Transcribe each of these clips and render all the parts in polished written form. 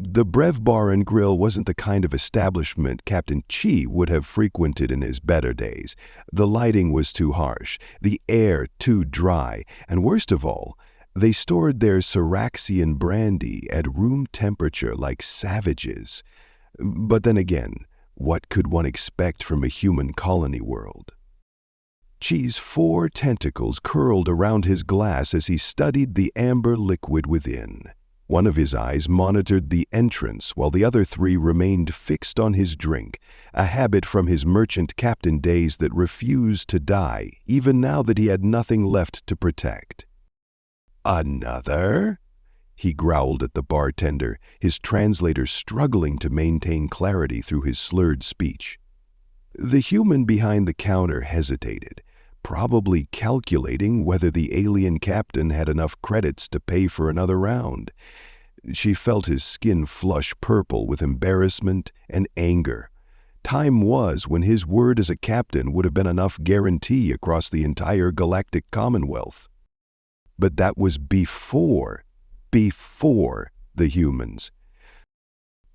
The Brev Bar and Grill wasn't the kind of establishment Captain Chi would have frequented in his better days. The lighting was too harsh, the air too dry, and worst of all, they stored their Syraxian brandy at room temperature like savages. But then again, what could one expect from a human colony world? Chi's 4 tentacles curled around his glass as he studied the amber liquid within. One of his eyes monitored the entrance while the other 3 remained fixed on his drink, a habit from his merchant captain days that refused to die, even now that he had nothing left to protect. "Another?" he growled at the bartender, his translator struggling to maintain clarity through his slurred speech. The human behind the counter hesitated, probably calculating whether the alien captain had enough credits to pay for another round. She felt his skin flush purple with embarrassment and anger. Time was when his word as a captain would have been enough guarantee across the entire galactic commonwealth. But that was before the humans.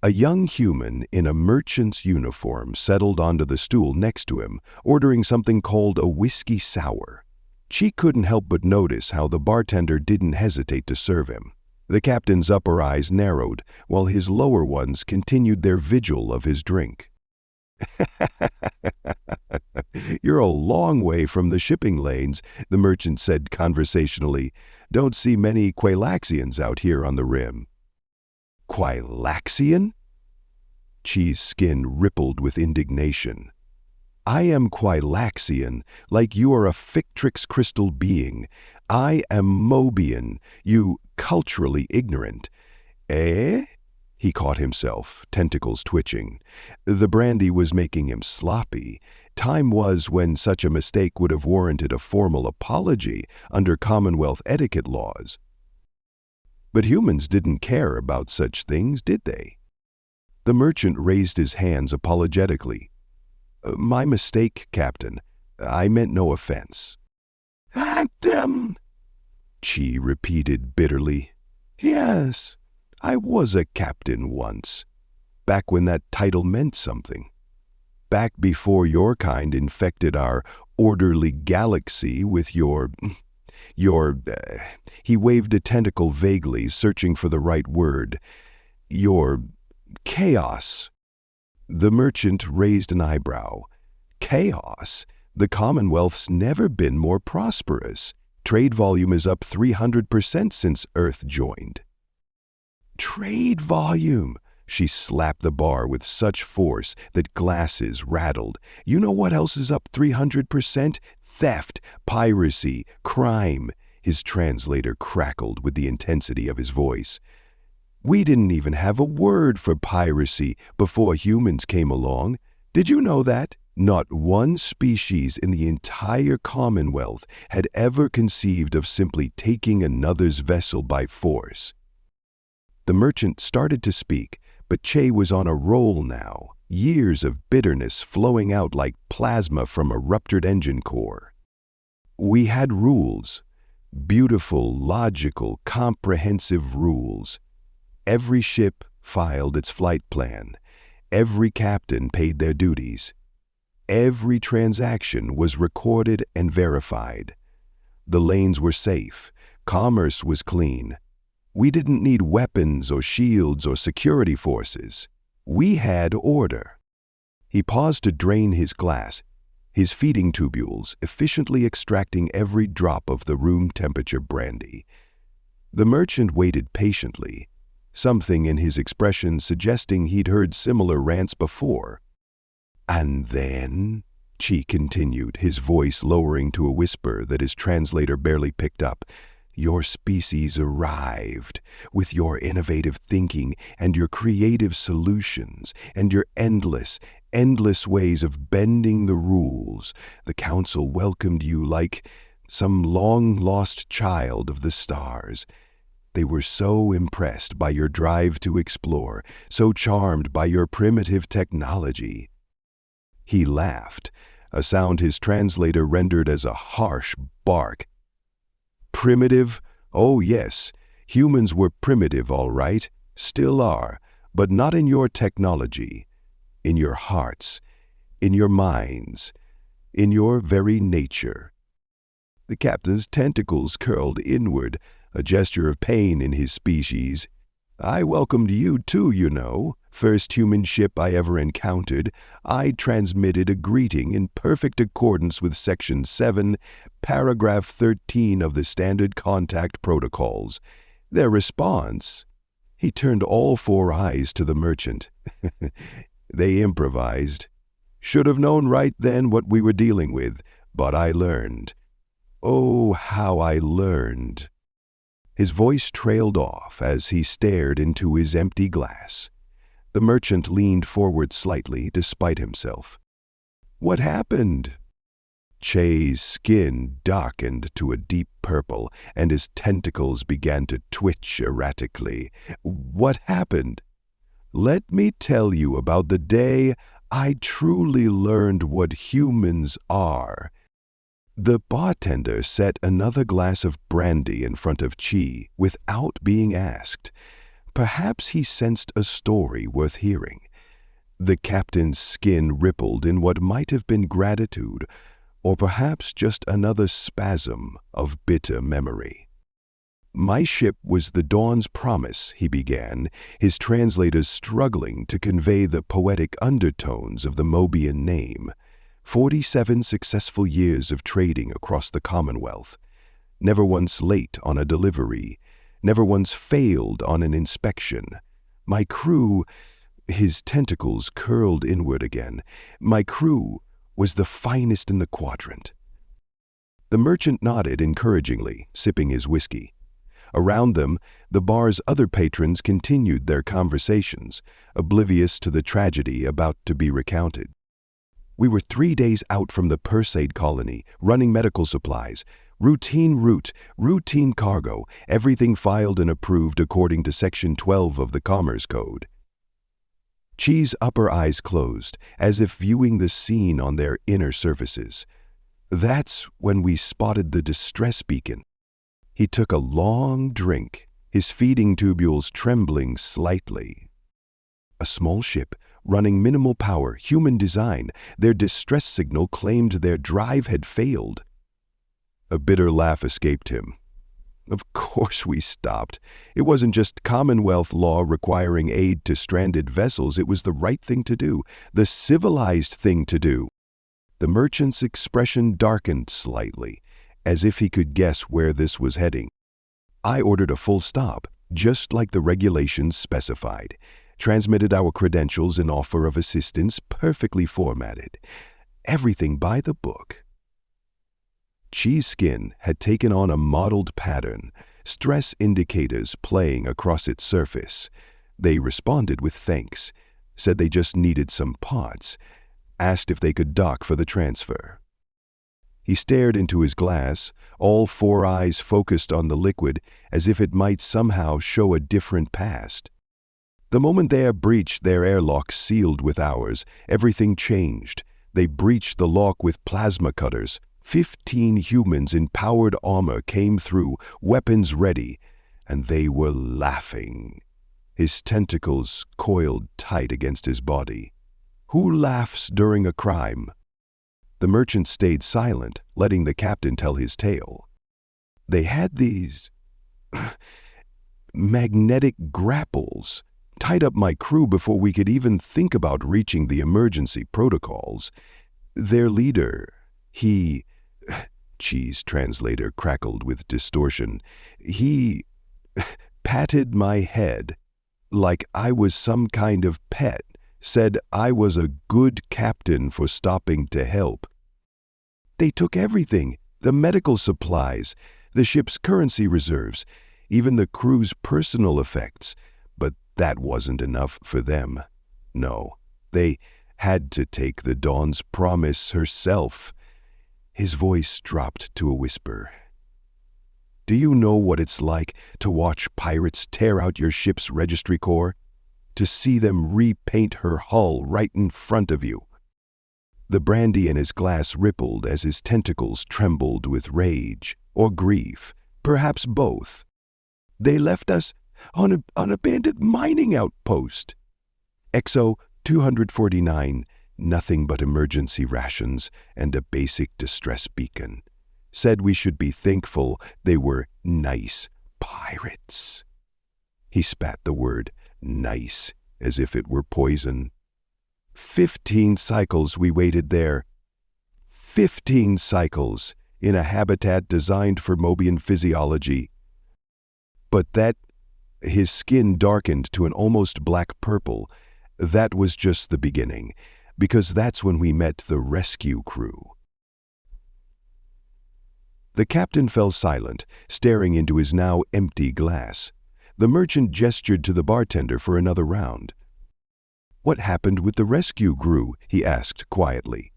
A young human in a merchant's uniform settled onto the stool next to him, ordering something called a whiskey sour. Chi couldn't help but notice how the bartender didn't hesitate to serve him. The captain's upper eyes narrowed, while his lower ones continued their vigil of his drink. "You're a long way from the shipping lanes," the merchant said conversationally. "Don't see many Quelaxians out here on the rim." "Quelaxian?" Chi's skin rippled with indignation. "I am Quelaxian, like you are a Fictrix crystal being. I am Mobian, you culturally ignorant." "Eh?" He caught himself, tentacles twitching. The brandy was making him sloppy. Time was when such a mistake would have warranted a formal apology under Commonwealth etiquette laws. But humans didn't care about such things, did they? The merchant raised his hands apologetically. "My mistake, Captain. I meant no offense." "Captain," Chi repeated bitterly. "Yes, I was a captain once, back when that title meant something. Back before your kind infected our orderly galaxy with your, he waved a tentacle vaguely, searching for the right word, your chaos." The merchant raised an eyebrow. "Chaos? The Commonwealth's never been more prosperous. Trade volume is up 300% since Earth joined." "Trade volume!" She slapped the bar with such force that glasses rattled. "You know what else is up 300%? Theft, piracy, crime." His translator crackled with the intensity of his voice. "We didn't even have a word for piracy before humans came along. Did you know that? Not one species in the entire Commonwealth had ever conceived of simply taking another's vessel by force." The merchant started to speak, but Che was on a roll now, years of bitterness flowing out like plasma from a ruptured engine core. "We had rules, beautiful, logical, comprehensive rules. Every ship filed its flight plan. Every captain paid their duties. Every transaction was recorded and verified. The lanes were safe. Commerce was clean. We didn't need weapons or shields or security forces. We had order." He paused to drain his glass, his feeding tubules efficiently extracting every drop of the room temperature brandy. The merchant waited patiently, something in his expression suggesting he'd heard similar rants before. "And then," Chi continued, his voice lowering to a whisper that his translator barely picked up, "your species arrived with your innovative thinking and your creative solutions and your endless ways of bending the rules. The Council welcomed you like some long-lost child of the stars. They were so impressed by your drive to explore, so charmed by your primitive technology." He laughed, a sound his translator rendered as a harsh bark. "Primitive? Oh yes, humans were primitive all right, still are, but not in your technology, in your hearts, in your minds, in your very nature." The captain's tentacles curled inward, a gesture of pain in his species. "I welcomed you too, you know. First human ship I ever encountered, I transmitted a greeting in perfect accordance with Section 7, Paragraph 13 of the Standard Contact Protocols. Their response—" He turned all four eyes to the merchant. "They improvised. Should have known right then what we were dealing with, but I learned. Oh, how I learned." His voice trailed off as he stared into his empty glass. The merchant leaned forward slightly despite himself. "What happened?" Che's skin darkened to a deep purple, and his tentacles began to twitch erratically. "What happened?" "Let me tell you about the day I truly learned what humans are." The bartender set another glass of brandy in front of Chi without being asked. Perhaps he sensed a story worth hearing. The captain's skin rippled in what might have been gratitude, or perhaps just another spasm of bitter memory. "My ship was the Dawn's Promise," he began, his translators struggling to convey the poetic undertones of the Mobian name. 47 successful years of trading across the Commonwealth. Never once late on a delivery. Never once failed on an inspection. My crew, his tentacles curled inward again, my crew was the finest in the quadrant. The merchant nodded encouragingly, sipping his whiskey. Around them, the bar's other patrons continued their conversations, oblivious to the tragedy about to be recounted. "We were 3 days out from the Perseid colony, running medical supplies. Routine route, routine cargo, everything filed and approved according to Section 12 of the Commerce Code." Chi's upper eyes closed, as if viewing the scene on their inner surfaces. "That's when we spotted the distress beacon." He took a long drink, his feeding tubules trembling slightly. A small ship, running minimal power, human design, their distress signal claimed their drive had failed. A bitter laugh escaped him. "Of course we stopped. It wasn't just Commonwealth law requiring aid to stranded vessels, it was the right thing to do, the civilized thing to do." The merchant's expression darkened slightly, as if he could guess where this was heading. "I ordered a full stop, just like the regulations specified. Transmitted our credentials and offer of assistance perfectly formatted. Everything by the book." Chi's skin had taken on a mottled pattern, stress indicators playing across its surface. They responded with thanks, said they just needed some parts, asked if they could dock for the transfer. He stared into his glass, all four eyes focused on the liquid as if it might somehow show a different past. The moment their breached their airlock sealed with ours, everything changed. They breached the lock with plasma cutters. 15 humans in powered armor came through, weapons ready, and they were laughing. His tentacles coiled tight against his body. "Who laughs during a crime?" The merchant stayed silent, letting the captain tell his tale. "They had these magnetic grapples, tied up my crew before we could even think about reaching the emergency protocols. Their leader, he..." Chi's translator crackled with distortion. "He patted my head like I was some kind of pet, said I was a good captain for stopping to help. They took everything, the medical supplies, the ship's currency reserves, even the crew's personal effects, but that wasn't enough for them. No, they had to take the Dawn's Promise herself." His voice dropped to a whisper. "Do you know what it's like to watch pirates tear out your ship's registry core? To see them repaint her hull right in front of you?" The brandy in his glass rippled as his tentacles trembled with rage or grief, perhaps both. "They left us on an abandoned mining outpost. XO 249, nothing but emergency rations and a basic distress beacon. Said we should be thankful they were nice pirates. He spat the word nice as if it were poison. 15 cycles we waited there. 15 cycles in a habitat designed for Mobian physiology. But that, his skin darkened to an almost black purple, that was just the beginning, because that's when we met the rescue crew. The captain fell silent, staring into his now empty glass. The merchant gestured to the bartender for another round. "What happened with the rescue crew?" he asked quietly.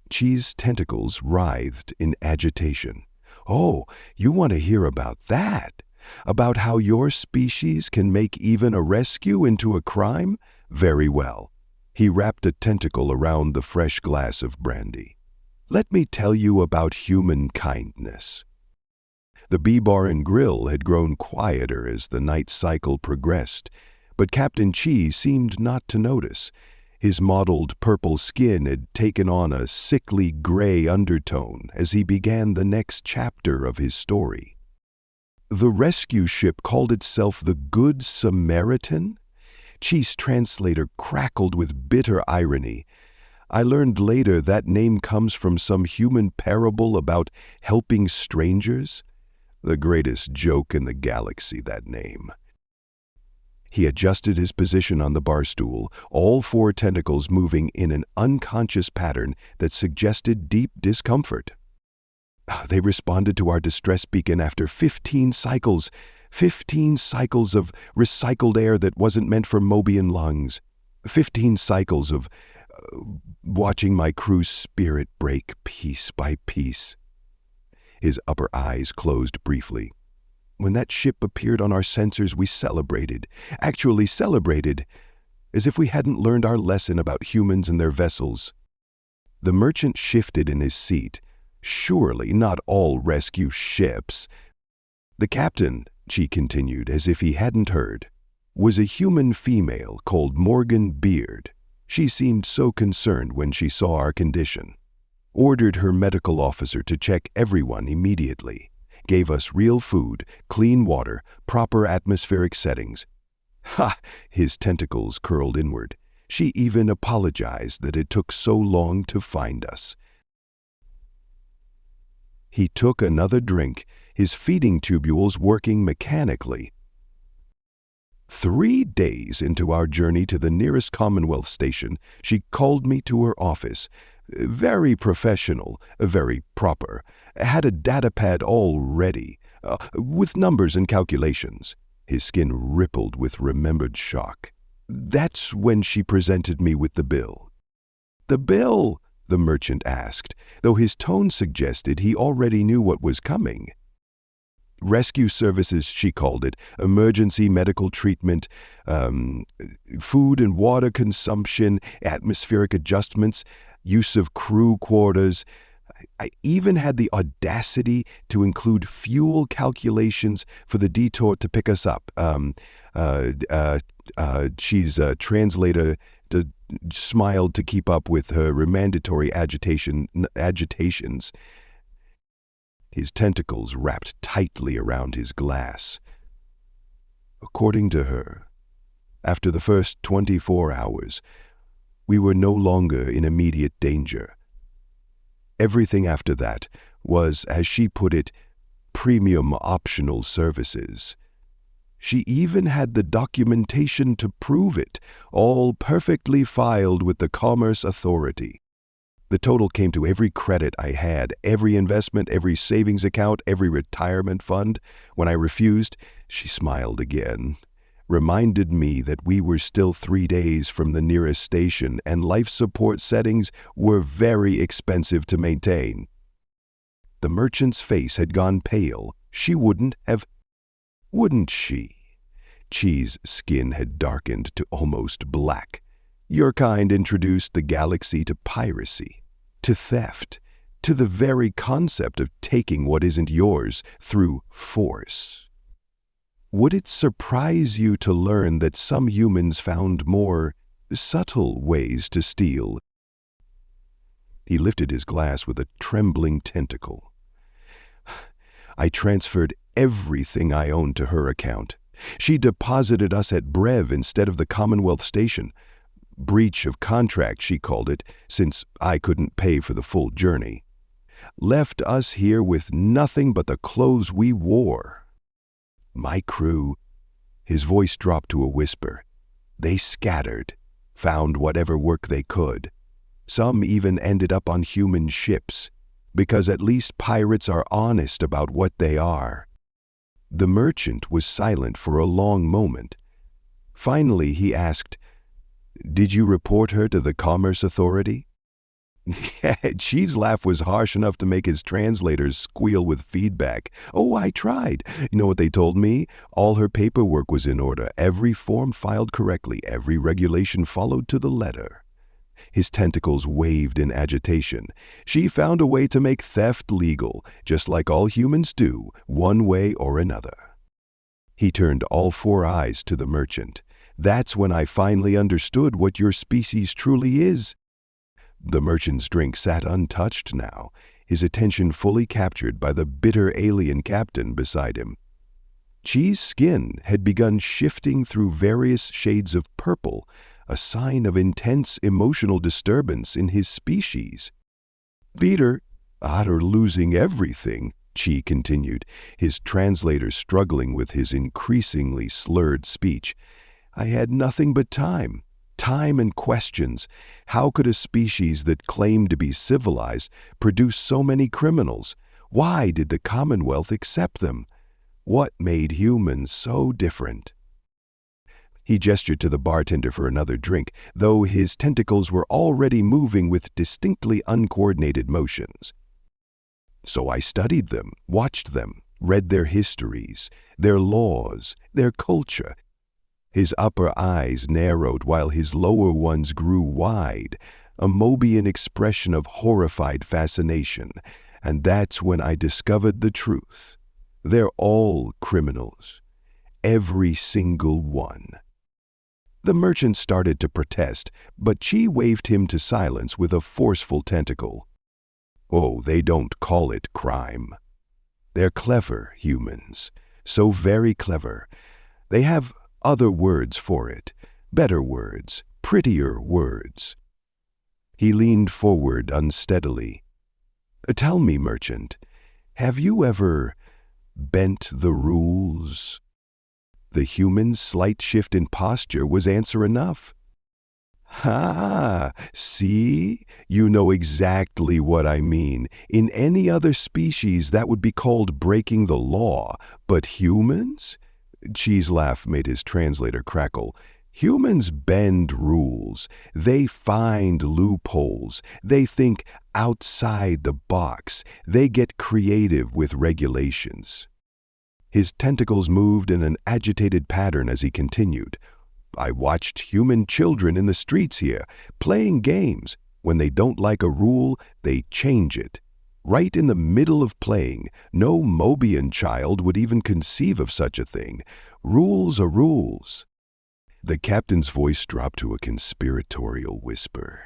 Chee's tentacles writhed in agitation. "Oh, you want to hear about that? About how your species can make even a rescue into a crime? Very well." He wrapped a tentacle around the fresh glass of brandy. "Let me tell you about human kindness." The B-Bar and Grill had grown quieter as the night cycle progressed, but Captain Chi seemed not to notice. His mottled purple skin had taken on a sickly gray undertone as he began the next chapter of his story. The rescue ship called itself the Good Samaritan? Chi's translator crackled with bitter irony. I learned later that name comes from some human parable about helping strangers. The greatest joke in the galaxy, that name. He adjusted his position on the bar stool, all 4 tentacles moving in an unconscious pattern that suggested deep discomfort. They responded to our distress beacon after 15 cycles. 15 cycles of recycled air that wasn't meant for Mobian lungs. 15 cycles of watching my crew's spirit break piece by piece. His upper eyes closed briefly. When that ship appeared on our sensors, we celebrated, actually celebrated, as if we hadn't learned our lesson about humans and their vessels. The merchant shifted in his seat. Surely not all rescue ships. The captain, Chi continued, as if he hadn't heard, was a human female called Morgan Beard. She seemed so concerned when she saw our condition. Ordered her medical officer to check everyone immediately. Gave us real food, clean water, proper atmospheric settings. Ha! His tentacles curled inward. She even apologized that it took so long to find us. He took another drink, his feeding tubules working mechanically. 3 days into our journey to the nearest Commonwealth station, she called me to her office. Very professional, very proper. Had a datapad all ready, with numbers and calculations. His skin rippled with remembered shock. That's when she presented me with the bill. "The bill?" the merchant asked, though his tone suggested he already knew what was coming. Rescue services, she called it, emergency medical treatment, food and water consumption, atmospheric adjustments, use of crew quarters. I even had the audacity to include fuel calculations for the detour to pick us up. She's a translator, smiled to keep up with her mandatory agitations. His tentacles wrapped tightly around his glass. According to her, after the first 24 hours, we were no longer in immediate danger. Everything after that was, as she put it, premium optional services. She even had the documentation to prove it, all perfectly filed with the Commerce Authority. The total came to every credit I had, every investment, every savings account, every retirement fund. When I refused, she smiled again, reminded me that we were still 3 days from the nearest station and life support settings were very expensive to maintain. The merchant's face had gone pale. She wouldn't she? Chi's skin had darkened to almost black. Your kind introduced the galaxy to piracy, to theft, to the very concept of taking what isn't yours through force. Would it surprise you to learn that some humans found more subtle ways to steal. He lifted his glass with a trembling tentacle. I transferred everything I owned to her account. She deposited us at Brev instead of the Commonwealth Station. Breach of contract, she called it, since I couldn't pay for the full journey. Left us here with nothing but the clothes we wore. My crew, his voice dropped to a whisper, they scattered, found whatever work they could. Some even ended up on human ships, because at least pirates are honest about what they are. The merchant was silent for a long moment. Finally, he asked, "Did you report her to the Commerce Authority?" Chi's laugh was harsh enough to make his translators squeal with feedback. "Oh, I tried. You know what they told me? All her paperwork was in order, every form filed correctly, every regulation followed to the letter." His tentacles waved in agitation. "She found a way to make theft legal, just like all humans do, one way or another." He turned all four eyes to the merchant. "That's when I finally understood what your species truly is." The merchant's drink sat untouched now, his attention fully captured by the bitter alien captain beside him. Chi's skin had begun shifting through various shades of purple, a sign of intense emotional disturbance in his species. "Peter, after losing everything," Chi continued, his translator struggling with his increasingly slurred speech, "I had nothing but time and questions. How could a species that claimed to be civilized produce so many criminals? Why did the Commonwealth accept them? What made humans so different?" He gestured to the bartender for another drink, though his tentacles were already moving with distinctly uncoordinated motions. "So I studied them, watched them, read their histories, their laws, their culture." His upper eyes narrowed while his lower ones grew wide, a Mobian expression of horrified fascination. "And that's when I discovered the truth. They're all criminals. Every single one." The merchant started to protest, but Chi waved him to silence with a forceful tentacle. "Oh, they don't call it crime. They're clever humans, so very clever. They have other words for it, better words, prettier words." He leaned forward unsteadily. "Tell me, merchant, have you ever bent the rules?" The human's slight shift in posture was answer enough. "Ha! See? You know exactly what I mean. In any other species, that would be called breaking the law. But humans?" Chi's laugh made his translator crackle. "Humans bend rules. They find loopholes. They think outside the box. They get creative with regulations." His tentacles moved in an agitated pattern as he continued. "I watched human children in the streets here, playing games. When they don't like a rule, they change it. Right in the middle of playing, no Mobian child would even conceive of such a thing. Rules are rules." The captain's voice dropped to a conspiratorial whisper.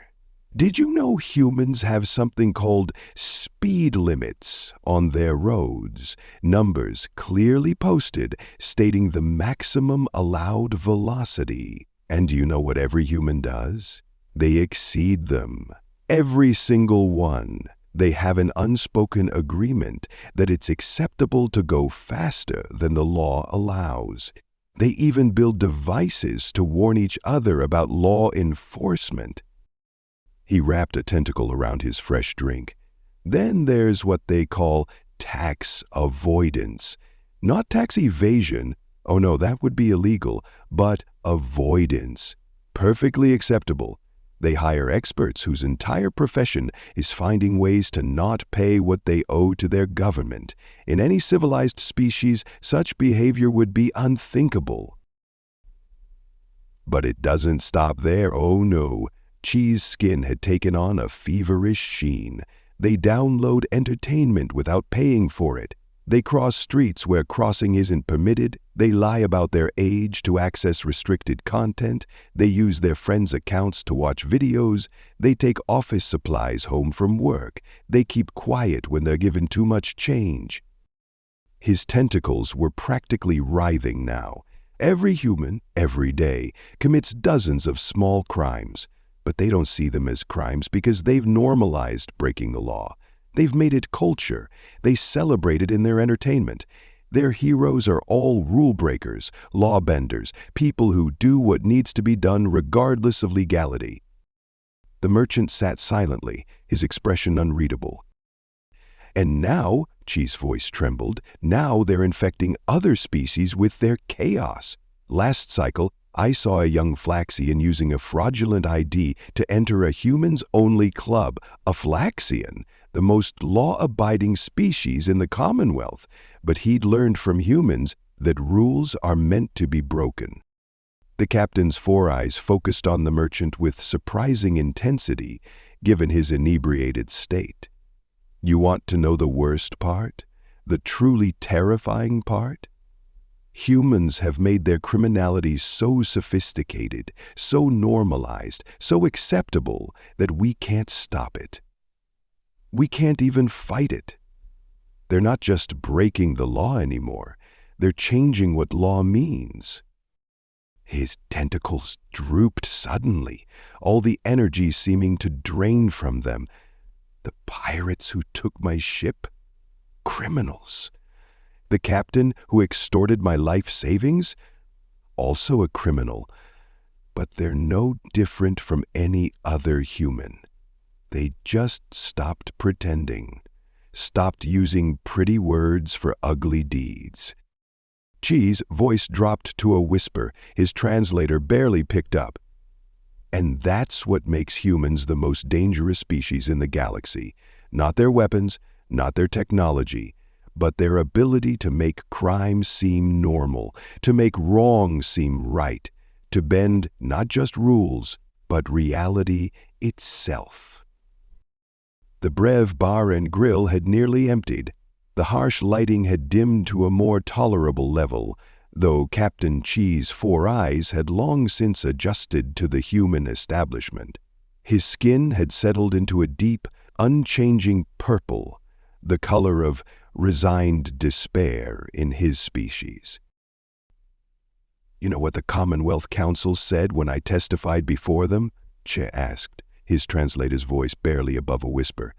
"Did you know humans have something called speed limits on their roads? Numbers clearly posted stating the maximum allowed velocity. And do you know what every human does? They exceed them. Every single one. They have an unspoken agreement that it's acceptable to go faster than the law allows. They even build devices to warn each other about law enforcement." He wrapped a tentacle around his fresh drink. "Then there's what they call tax avoidance. Not tax evasion. Oh no, that would be illegal. But avoidance. Perfectly acceptable. They hire experts whose entire profession is finding ways to not pay what they owe to their government. In any civilized species, such behavior would be unthinkable." But it doesn't stop there, oh no. Chi's skin had taken on a feverish sheen. They download entertainment without paying for it. They cross streets where crossing isn't permitted, they lie about their age to access restricted content, they use their friends' accounts to watch videos, they take office supplies home from work, they keep quiet when they're given too much change. His tentacles were practically writhing now. Every human, every day, commits dozens of small crimes, but they don't see them as crimes because they've normalized breaking the law. They've made it culture. They celebrate it in their entertainment. Their heroes are all rule breakers, law benders, people who do what needs to be done regardless of legality. The merchant sat silently, his expression unreadable. And now, Chi's voice trembled, now they're infecting other species with their chaos. Last cycle, I saw a young Flaxian using a fraudulent ID to enter a humans-only club, a Flaxian, the most law-abiding species in the Commonwealth, but he'd learned from humans that rules are meant to be broken. The captain's four eyes focused on the merchant with surprising intensity, given his inebriated state. You want to know the worst part? The truly terrifying part? Humans have made their criminality so sophisticated, so normalized, so acceptable that we can't stop it. We can't even fight it. They're not just breaking the law anymore, they're changing what law means. His tentacles drooped suddenly, all the energy seeming to drain from them. The pirates who took my ship? Criminals. The captain who extorted my life savings? Also a criminal. But they're no different from any other human. They just stopped pretending, stopped using pretty words for ugly deeds. Chi's voice dropped to a whisper, his translator barely picked up. And that's what makes humans the most dangerous species in the galaxy. Not their weapons, not their technology, but their ability to make crime seem normal, to make wrong seem right, to bend not just rules, but reality itself. The Brev bar and grill had nearly emptied. The harsh lighting had dimmed to a more tolerable level, though Captain Chi's four eyes had long since adjusted to the human establishment. His skin had settled into a deep, unchanging purple, the color of resigned despair in his species. You know what the Commonwealth Council said when I testified before them? Che asked, his translator's voice barely above a whisper.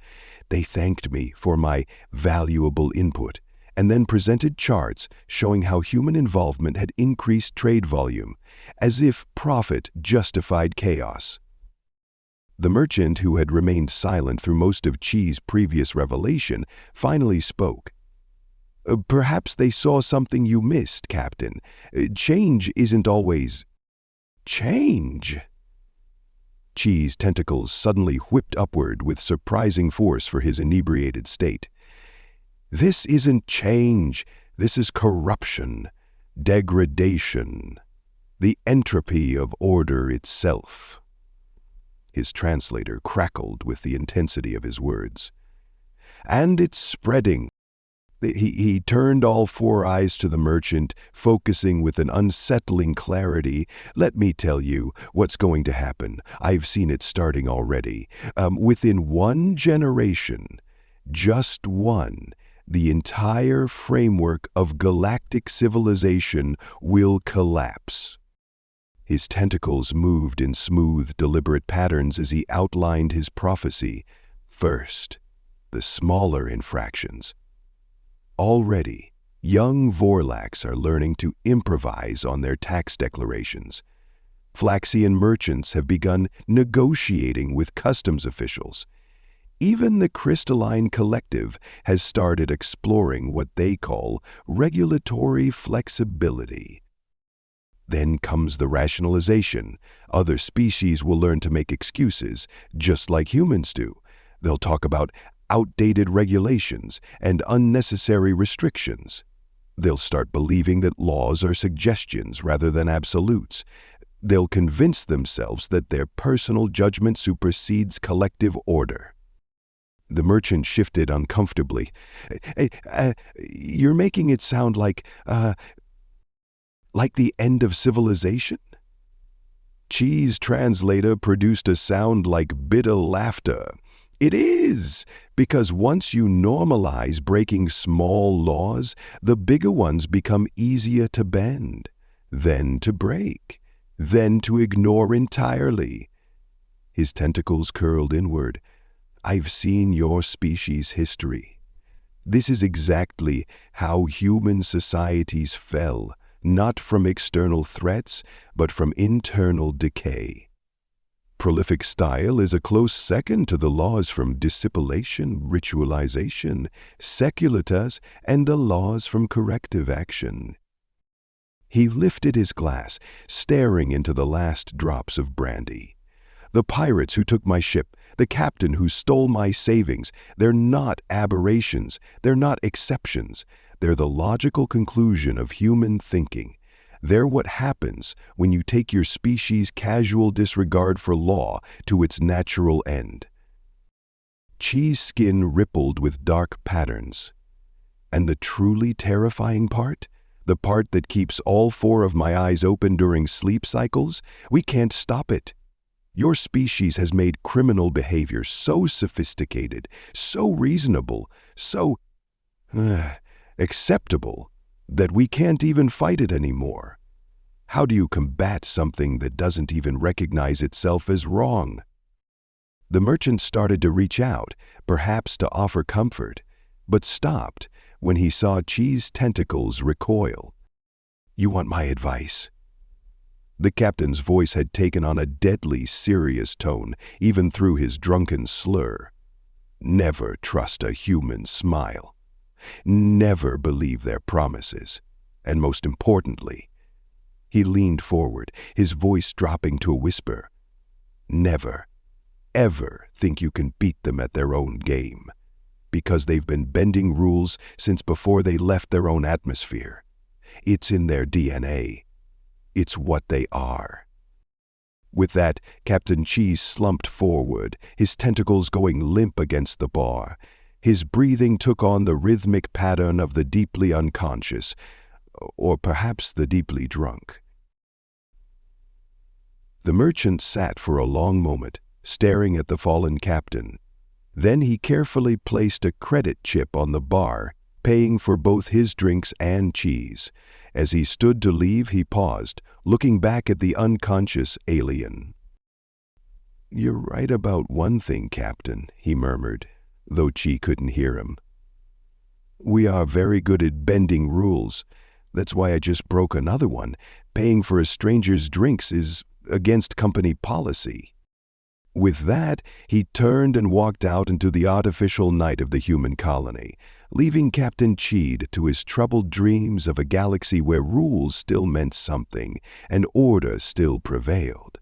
They thanked me for my valuable input, and then presented charts showing how human involvement had increased trade volume, as if profit justified chaos. The merchant, who had remained silent through most of Chi's previous revelation, finally spoke. Perhaps they saw something you missed, Captain. Change isn't always... Change? Chi's tentacles suddenly whipped upward with surprising force for his inebriated state. This isn't change, this is corruption, degradation, the entropy of order itself. His translator crackled with the intensity of his words. And it's spreading. He turned all four eyes to the merchant, focusing with an unsettling clarity. Let me tell you what's going to happen. I've seen it starting already. Within one generation, just one, the entire framework of galactic civilization will collapse. His tentacles moved in smooth, deliberate patterns as he outlined his prophecy. First, the smaller infractions. Already, young Vorlax are learning to improvise on their tax declarations. Flaxian merchants have begun negotiating with customs officials. Even the Crystalline Collective has started exploring what they call regulatory flexibility. Then comes the rationalization. Other species will learn to make excuses, just like humans do. They'll talk about outdated regulations and unnecessary restrictions. They'll start believing that laws are suggestions rather than absolutes. They'll convince themselves that their personal judgment supersedes collective order. The merchant shifted uncomfortably. You're making it sound like the end of civilization? Cheese translator produced a sound like bitter laughter. It is, because once you normalize breaking small laws, the bigger ones become easier to bend, then to break, then to ignore entirely. His tentacles curled inward. I've seen your species' history. This is exactly how human societies fell, not from external threats, but from internal decay. Prolific style is a close second to the laws from discipulation, ritualization, secularitas, and the laws from corrective action. He lifted his glass, staring into the last drops of brandy. The pirates who took my ship, the captain who stole my savings, they're not aberrations, they're not exceptions. They're the logical conclusion of human thinking. They're what happens when you take your species' casual disregard for law to its natural end. Cheese skin rippled with dark patterns. And the truly terrifying part? The part that keeps all four of my eyes open during sleep cycles? We can't stop it. Your species has made criminal behavior so sophisticated, so reasonable, so acceptable, that we can't even fight it anymore. How do you combat something that doesn't even recognize itself as wrong? The merchant started to reach out, perhaps to offer comfort, but stopped when he saw Cheese's tentacles recoil. You want my advice? The captain's voice had taken on a deadly serious tone, even through his drunken slur. Never trust a human smile. Never believe their promises. And most importantly, he leaned forward, his voice dropping to a whisper. Never, ever think you can beat them at their own game, because they've been bending rules since before they left their own atmosphere. It's in their DNA. It's what they are. With that, Captain Cheese slumped forward, his tentacles going limp against the bar. His breathing took on the rhythmic pattern of the deeply unconscious, or perhaps the deeply drunk. The merchant sat for a long moment, staring at the fallen captain. Then he carefully placed a credit chip on the bar, paying for both his drinks and Cheese. As he stood to leave, he paused, looking back at the unconscious alien. You're right about one thing, Captain, he murmured, though Chi couldn't hear him. We are very good at bending rules. That's why I just broke another one. Paying for a stranger's drinks is against company policy. With that, he turned and walked out into the artificial night of the human colony, leaving Captain Cheed to his troubled dreams of a galaxy where rules still meant something and order still prevailed.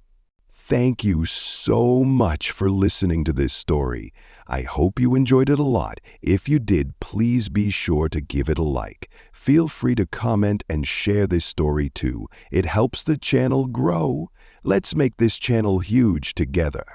Thank you so much for listening to this story. I hope you enjoyed it a lot. If you did, please be sure to give it a like. Feel free to comment and share this story too. It helps the channel grow. Let's make this channel huge together.